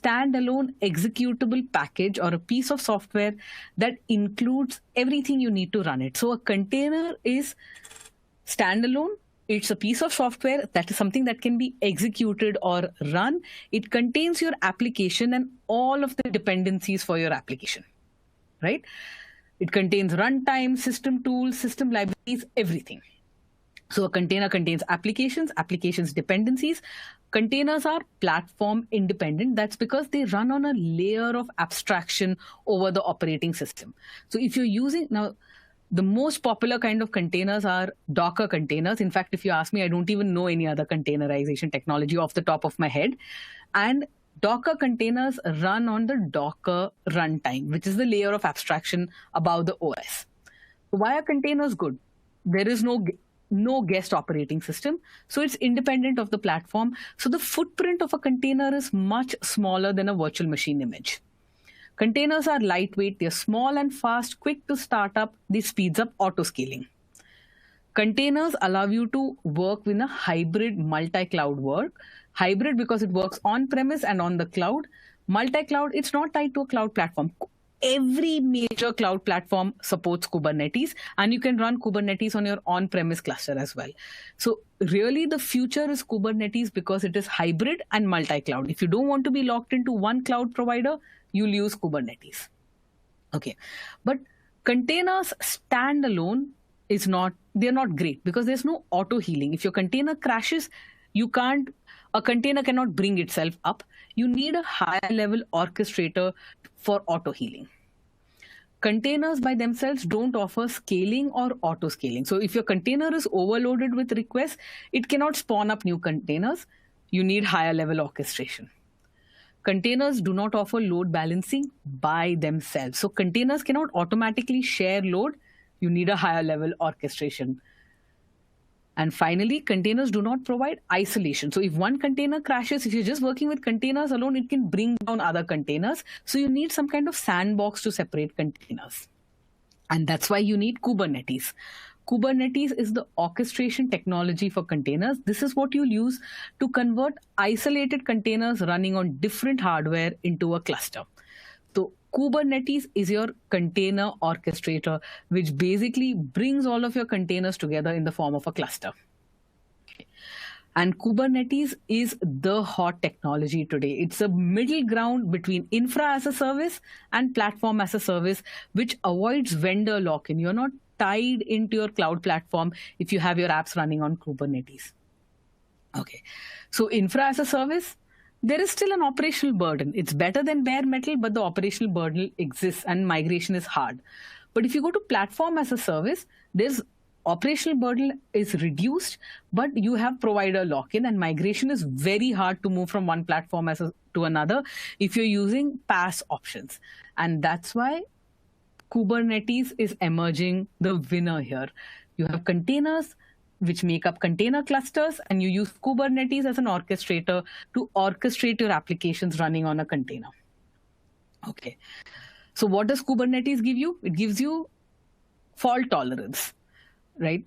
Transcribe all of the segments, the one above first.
standalone executable package or a piece of software that includes everything you need to run it. So a container is standalone. It's a piece of software that is something that can be executed or run. It contains your application and all of the dependencies for your application, right? It contains runtime, system tools, system libraries, everything. So a container contains applications dependencies. Containers are platform independent. That's because they run on a layer of abstraction over the operating system. So if you're using now, the most popular kind of containers are Docker containers. In fact, if you ask me, I don't even know any other containerization technology off the top of my head. And Docker containers run on the Docker runtime, which is the layer of abstraction above the OS. So why are containers good? There is no guest operating system, so it's independent of the platform. So the footprint of a container is much smaller than a virtual machine image. Containers are lightweight, they're small and fast, quick to start up, this speeds up auto-scaling. Containers allow you to work in a hybrid multi-cloud work. Hybrid because it works on-premise and on the cloud. Multi-cloud, it's not tied to a cloud platform. Every major cloud platform supports Kubernetes, and you can run Kubernetes on your on-premise cluster as well. So really the future is Kubernetes because it is hybrid and multi-cloud. If you don't want to be locked into one cloud provider, you'll use Kubernetes. Okay, but containers standalone they're not great because there's no auto healing. If your container crashes, a container cannot bring itself up. You need a higher level orchestrator for auto healing. Containers by themselves don't offer scaling or auto scaling. So if your container is overloaded with requests, it cannot spawn up new containers. You need higher level orchestration. Containers do not offer load balancing by themselves. So containers cannot automatically share load. You need a higher level orchestration. And finally, containers do not provide isolation. So if one container crashes, if you're just working with containers alone, it can bring down other containers. So you need some kind of sandbox to separate containers. And that's why you need Kubernetes. Kubernetes is the orchestration technology for containers. This is what you'll use to convert isolated containers running on different hardware into a cluster. So Kubernetes is your container orchestrator, which basically brings all of your containers together in the form of a cluster. And Kubernetes is the hot technology today. It's a middle ground between infra as a service and platform as a service, which avoids vendor lock-in. You're not tied into your cloud platform if you have your apps running on Kubernetes. Okay, so infra as a service, there is still an operational burden. It's better than bare metal, but the operational burden exists and migration is hard. But if you go to platform as a service, there's operational burden is reduced, but you have provider lock-in and migration is very hard to move from one platform to another if you're using PaaS options. And that's why Kubernetes is emerging the winner here. You have containers which make up container clusters, and you use Kubernetes as an orchestrator to orchestrate your applications running on a container. Okay, so what does Kubernetes give you? It gives you fault tolerance, right?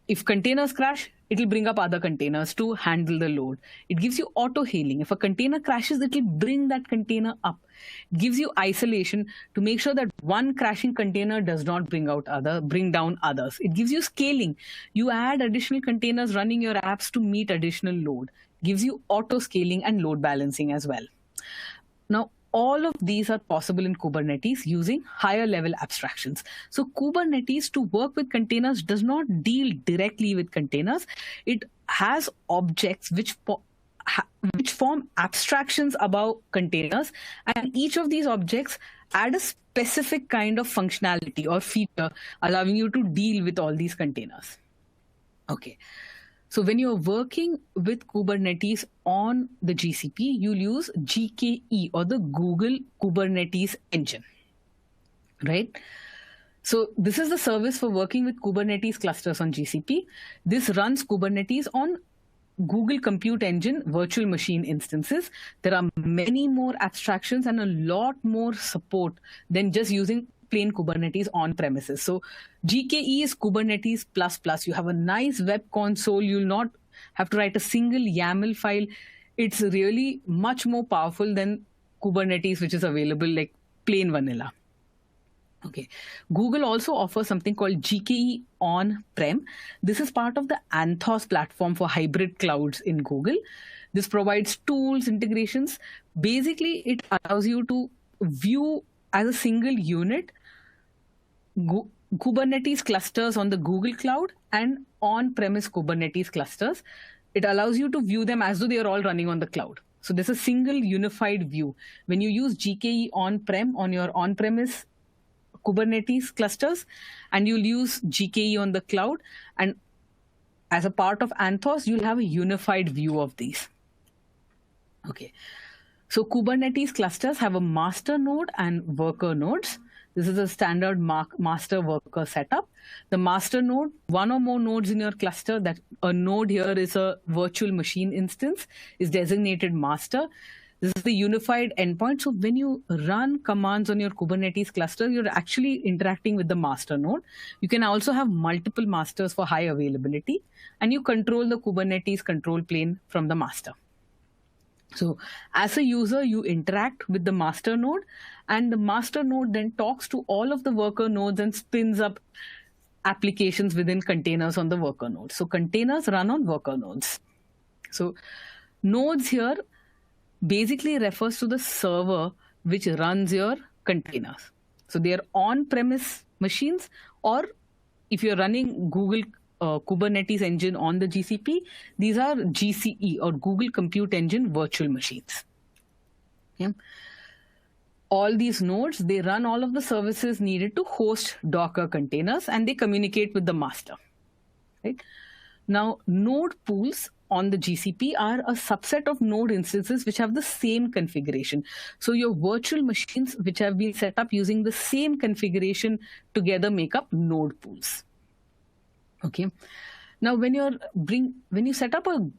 If containers crash, it'll bring up other containers to handle the load. It gives you auto healing. If a container crashes, it'll bring that container up. It gives you isolation to make sure that one crashing container does not bring down others. It gives you scaling. You add additional containers running your apps to meet additional load. It gives you auto scaling and load balancing as well. Now, all of these are possible in Kubernetes using higher level abstractions. So Kubernetes, to work with containers, does not deal directly with containers. It has objects which form abstractions above containers, and each of these objects add a specific kind of functionality or feature, allowing you to deal with all these containers. Okay. So when you're working with Kubernetes on the GCP, you'll use GKE, or the Google Kubernetes Engine, right? So this is the service for working with Kubernetes clusters on GCP. This runs Kubernetes on Google Compute Engine virtual machine instances. There are many more abstractions and a lot more support than just using plain Kubernetes on premises. So GKE is Kubernetes ++. You have a nice web console. You'll not have to write a single YAML file. it's really much more powerful than Kubernetes, which is available like plain vanilla. Okay. Google also offers something called GKE on-prem. This is part of the Anthos platform for hybrid clouds in Google. This provides tools, integrations. Basically, it allows you to view as a single unit Kubernetes clusters on the Google Cloud and on-premise Kubernetes clusters. It allows you to view them as though they are all running on the cloud. So there's a single unified view. When you use GKE on-prem on your on-premise Kubernetes clusters, and you'll use GKE on the cloud, and as a part of Anthos, you'll have a unified view of these. Okay. So Kubernetes clusters have a master node and worker nodes. This is a standard master worker setup. The master node, one or more nodes in your cluster, that a node here is a virtual machine instance, is designated master. This is the unified endpoint. So when you run commands on your Kubernetes cluster, you're actually interacting with the master node. You can also have multiple masters for high availability, and you control the Kubernetes control plane from the master. So as a user, you interact with the master node, and the master node then talks to all of the worker nodes and spins up applications within containers on the worker node. So containers run on worker nodes. So nodes here basically refers to the server which runs your containers. So they are on-premise machines, or if you're running Google Kubernetes engine on the GCP, these are GCE or Google Compute Engine virtual machines. Yeah. All these nodes, they run all of the services needed to host Docker containers, and they communicate with the master. Right? Now, node pools on the GCP are a subset of node instances which have the same configuration. So your virtual machines which have been set up using the same configuration together make up node pools. Okay. Now, when you set up a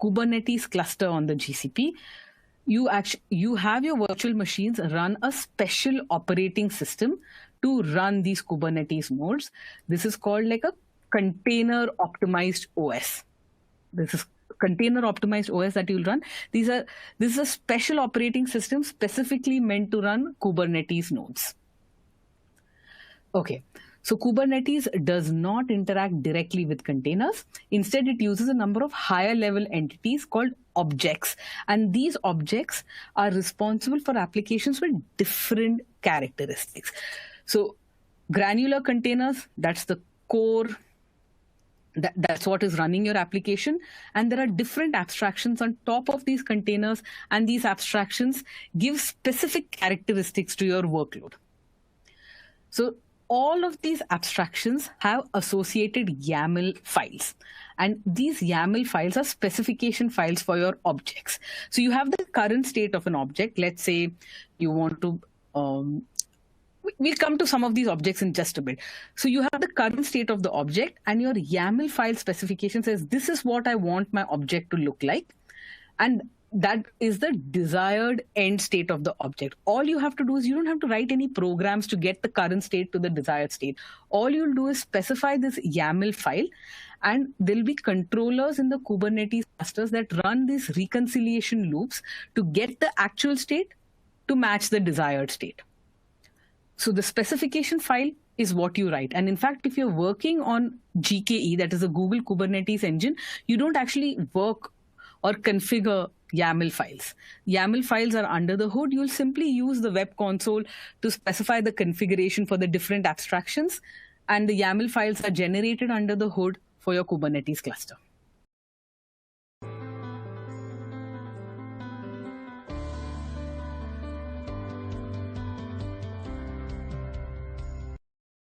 Kubernetes cluster on the GCP, you have your virtual machines run a special operating system to run these Kubernetes nodes. This is called like a container optimized OS. This is container optimized OS that you'll run. This is a special operating system specifically meant to run Kubernetes nodes. Okay. So Kubernetes does not interact directly with containers. Instead, it uses a number of higher level entities called objects. And these objects are responsible for applications with different characteristics. So granular containers, that's the core. That's what is running your application. And there are different abstractions on top of these containers. And these abstractions give specific characteristics to your workload. So all of these abstractions have associated YAML files. And these YAML files are specification files for your objects. So you have the current state of an object. Let's say you want to, we'll come to some of these objects in just a bit. So you have the current state of the object, and your YAML file specification says, this is what I want my object to look like. And that is the desired end state of the object. All you have to do is you don't have to write any programs to get the current state to the desired state. All you'll do is specify this YAML file, and there'll be controllers in the Kubernetes clusters that run these reconciliation loops to get the actual state to match the desired state. So the specification file is what you write. And in fact, if you're working on GKE, that is a Google Kubernetes engine, you don't actually work or configure YAML files. YAML files are under the hood. You'll simply use the web console to specify the configuration for the different abstractions, and the YAML files are generated under the hood for your Kubernetes cluster.